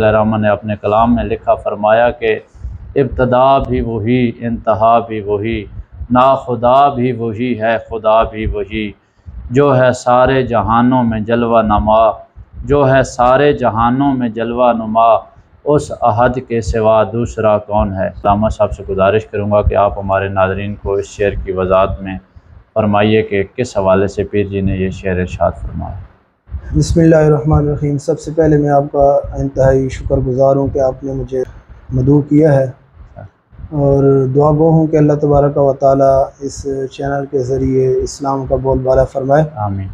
رحمٰن نے اپنے کلام میں لکھا فرمایا کہ ابتدا بھی وہی، انتہا بھی وہی، ناخدا بھی وہی ہے، خدا بھی وہی، جو ہے سارے جہانوں میں جلوہ نما، جو ہے سارے جہانوں میں جلوہ نما، اس احد کے سوا دوسرا کون ہے۔ علامہ صاحب سے گزارش کروں گا کہ آپ ہمارے ناظرین کو اس شعر کی وضاحت میں فرمائیے کہ کس حوالے سے پیر جی نے یہ شعر ارشاد فرمایا۔ بسم اللہ الرحمن الرحیم۔ سب سے پہلے میں آپ کا انتہائی شکر گزار ہوں کہ آپ نے مجھے مدعو کیا ہے، اور دعا گو ہوں کہ اللہ تبارک و تعالیٰ اس چینل کے ذریعے اسلام کا بول بالا فرمائے، آمین۔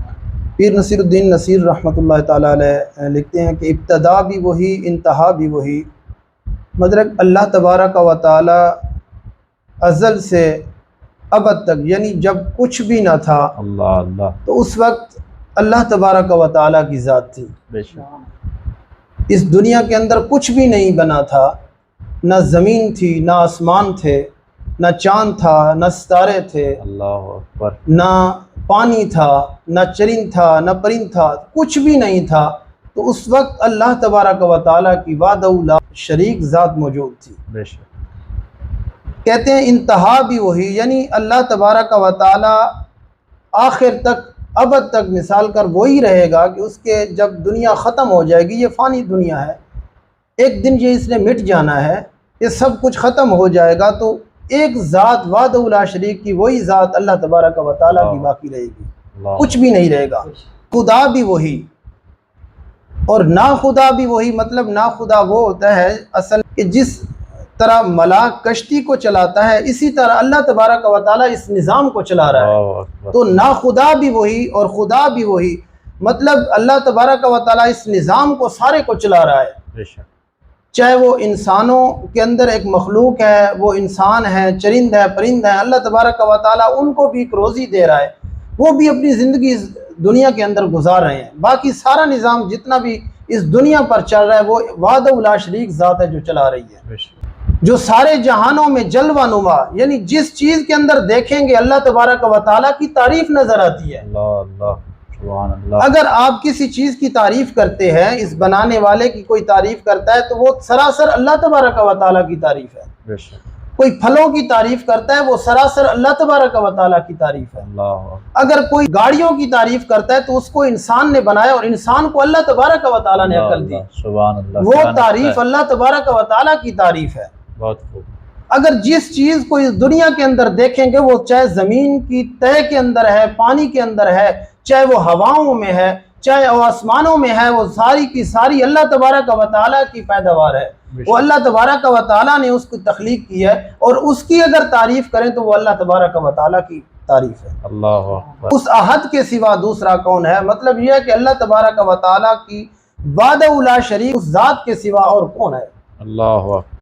پیر نصیر الدین نصیر رحمۃ اللہ تعالیٰ علیہ لکھتے ہیں کہ ابتدا بھی وہی، انتہا بھی وہی، مطلب اللہ تبارک و تعالیٰ ازل سے ابد تک، یعنی جب کچھ بھی نہ تھا اللہ اللہ، تو اس وقت اللہ تبارک و تعالیٰ کی ذات تھی۔ بے شک اس دنیا کے اندر کچھ بھی نہیں بنا تھا، نہ زمین تھی، نہ آسمان تھے، نہ چاند تھا، نہ ستارے تھے، اللہ اکبر، نہ پانی تھا، نہ چرند تھا، نہ پرند تھا، کچھ بھی نہیں تھا۔ تو اس وقت اللہ تبارک و تعالیٰ کی وحدہ لا شریک ذات موجود تھی۔ بے شک کہتے ہیں انتہا بھی وہی، یعنی اللہ تبارک و تعالیٰ آخر تک، ابد تک مثال کر وہی رہے گا کہ اس کے جب دنیا ختم ہو جائے گی، یہ فانی دنیا ہے، ایک دن یہ اس نے مٹ جانا ہے، یہ سب کچھ ختم ہو جائے گا، تو ایک ذات وحدہ لا شریک کی وہی ذات اللہ تبارک و تعالیٰ کی باقی رہے گی، کچھ بھی نہیں رہے گا۔ خدا بھی وہی اور نا خدا بھی وہی، مطلب نا خدا وہ ہوتا ہے اصل کہ جس طرح ملاک کشتی کو چلاتا ہے، اسی طرح اللہ تبارک و تعالیٰ اس نظام کو چلا رہا ہے۔ تو نا خدا بھی وہی اور خدا بھی وہی، مطلب اللہ تبارک و تعالیٰ اس نظام کو سارے کو چلا رہا ہے۔ بے شک چاہے وہ انسانوں کے اندر ایک مخلوق ہے، وہ انسان ہے، چرند ہے، پرند ہے، اللہ تبارک و تعالیٰ ان کو بھی ایک روزی دے رہا ہے، وہ بھی اپنی زندگی دنیا کے اندر گزار رہے ہیں۔ باقی سارا نظام جتنا بھی اس دنیا پر چل رہا ہے وہ وحدہ لا شریک ذات ہے جو چلا رہی ہے، بے شک جو سارے جہانوں میں جلوہ نما، یعنی جس چیز کے اندر دیکھیں گے اللہ تبارک و تعالیٰ کی تعریف نظر آتی ہے۔ اللہ اللہ، سبحان اللہ۔ اگر آپ کسی چیز کی تعریف کرتے ہیں، اس بنانے والے کی کوئی تعریف کرتا ہے تو وہ سراسر اللہ تبارک و تعالیٰ کی تعریف ہے۔ بے شک کوئی پھلوں کی تعریف کرتا ہے وہ سراسر اللہ تبارک و تعالیٰ کی تعریف ہے۔ اللہ، اگر کوئی گاڑیوں کی تعریف کرتا ہے تو اس کو انسان نے بنایا اور انسان کو اللہ تبارک و تعالیٰ نے عقل دی، سبحان اللہ، وہ تعریف اللہ تبارک و تعالیٰ کی تعریف ہے۔ بہت خوب۔ اگر جس چیز کو اس دنیا کے اندر دیکھیں گے، وہ چاہے زمین کی تہہ کے اندر ہے، پانی کے اندر ہے، چاہے وہ ہواؤں میں ہے، چاہے وہ آسمانوں میں ہے، وہ ساری کی ساری اللہ تبارک و تعالیٰ کی پیداوار ہے۔ وہ اللہ تبارک و تعالیٰ نے اس کو تخلیق کی ہے، اور اس کی اگر تعریف کریں تو وہ اللہ تبارک و تعالیٰ کی تعریف ہے۔ اللہ اکبر، اس احد کے سوا دوسرا کون ہے، مطلب یہ ہے کہ اللہ تبارک و تعالیٰ کی وحدہ لا شریک اس ذات کے سوا اور کون ہے۔ اللہ اکبر۔